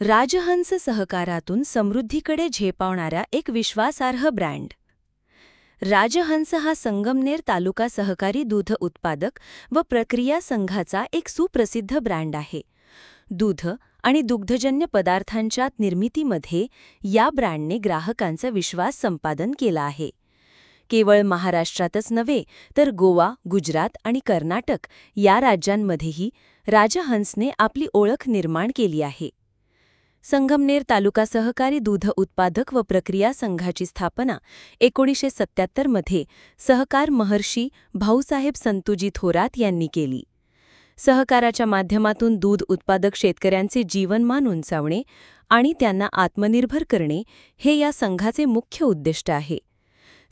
राजहंस सहकारातून समृद्धीकडे झेपावणारा एक विश्वासार्ह ब्रँड. राजहंस हा संगमनेर तालुका सहकारी दूध उत्पादक व प्रक्रिया संघाचा एक सुप्रसिद्ध ब्रँड आहे. दूध आणि दुग्धजन्य पदार्थांच्या निर्मितीमध्ये या ब्रँडने ग्राहकांचा विश्वास संपादन केला आहे. केवळ महाराष्ट्रातच नव्हे तर गोवा, गुजरात आणि कर्नाटक या राज्यांमध्येही राजहंसने आपली ओळख निर्माण केली आहे. संगमनेर तालुका सहकारी दूध उत्पादक व प्रक्रिया संघाची स्थापना 1977 मध्ये सहकार महर्षी भाऊसाहेब संतुजी थोरात यांनी केली. सहकाराच्या माध्यमातून दूध उत्पादक शेतकऱ्यांचे जीवनमान उंचावणे आणि त्यांना आत्मनिर्भर करणे हे या संघाचे मुख्य उद्दिष्ट आहे.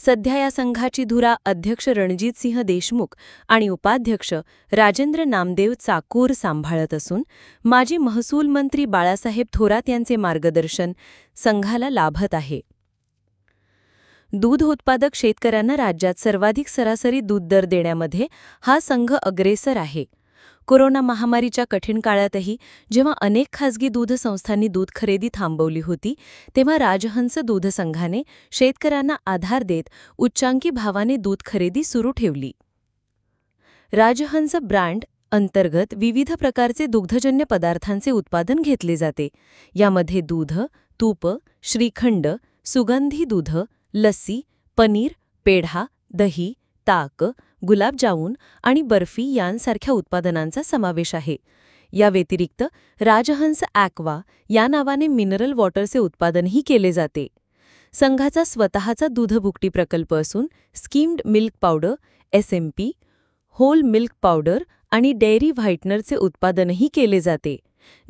सध्या या संघाची धुरा अध्यक्ष रणजितसिंह देशमुख आणि उपाध्यक्ष राजेंद्र नामदेव चाकूर सांभाळत असून माजी महसूल मंत्री बाळासाहेब थोरात यांचे मार्गदर्शन संघाला लाभत आहे. दूध उत्पादक शेतकऱ्यांना राज्यात सर्वाधिक सरासरी दूध दर देण्यामध्ये हा संघ अग्रेसर आहे. कोरोना महामारीच्या कठीण काळातही जेव्हा अनेक खासगी दूध संस्थांनी दूध खरेदी थांबवली होती, तेव्हा राजहंस दूध संघाने शेतकऱ्यांना आधार देत उच्चांकी भावाने दूध खरेदी सुरू ठेवली. राजहंस ब्रँड अंतर्गत विविध प्रकारचे दुग्धजन्य पदार्थांचे उत्पादन घेतले जाते. यामध्ये दूध, तूप, श्रीखंड, सुगंधी दूध, लस्सी, पनीर, पेढा, दही, ताक, गुलाबजामुन आणि बर्फी यांसारख्या उत्पादनांचा समावेश आहे. या व्यतिरिक्त राजहंस ॲक्वा या नावाने मिनरल वॉटरचे उत्पादनही केले जाते. संघाचा स्वतःचा दूधभुकटी प्रकल्प असून skimmed milk powder, SMP, whole milk powder आणि डेअरी व्हाईटनरचे उत्पादनही केले जाते,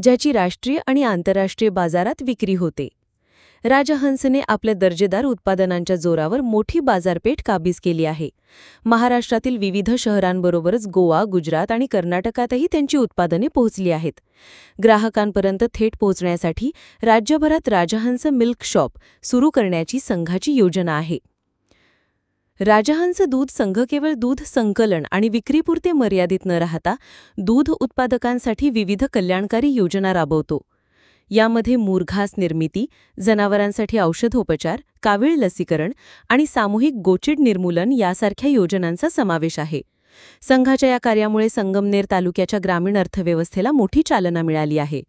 ज्याची राष्ट्रीय आणि आंतरराष्ट्रीय बाजारात विक्री होते. राजहंसने आपल्या दर्जेदार उत्पादनांच्या जोरावर मोठी बाजारपेठ काबीज केली आहे. महाराष्ट्रातील विविध शहरांबरोबरच गोवा, गुजरात आणि कर्नाटकातही त्यांची उत्पादने पोहोचली आहेत. ग्राहकांपर्यंत थेट पोहोचण्यासाठी राज्यभरात राजहंस मिल्क शॉप सुरू करण्याची संघाची योजना आहे. राजहंस दूध संघ केवळ दूध संकलन आणि विक्रीपुरते मर्यादित न राहता दूध उत्पादकांसाठी विविध कल्याणकारी योजना राबवतो. यामध्ये मुरघास निर्मिती, जनावरांसाठी औषधोपचार, कावीळ लसीकरण आणि सामूहिक गोचिड निर्मूलन यासारख्या योजनांचा समावेश आहे. संघाच्या या कार्यामुळे संगमनेर तालुक्याच्या ग्रामीण अर्थव्यवस्थेला मोठी चालना मिळाली आहे.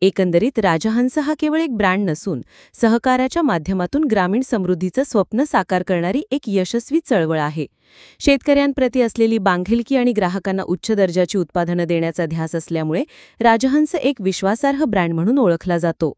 एकंदरीत राजहंस हा केवळ एक ब्रँड नसून सहकाराच्या माध्यमातून ग्रामीण समृद्धीचं स्वप्न साकार करणारी एक यशस्वी चळवळ आहे. शेतकऱ्यांप्रती असलेली बांधिलकी आणि ग्राहकांना उच्च दर्जाची उत्पादनं देण्याचा ध्यास असल्यामुळे राजहंस एक विश्वासार्ह ब्रँड म्हणून ओळखला जातो.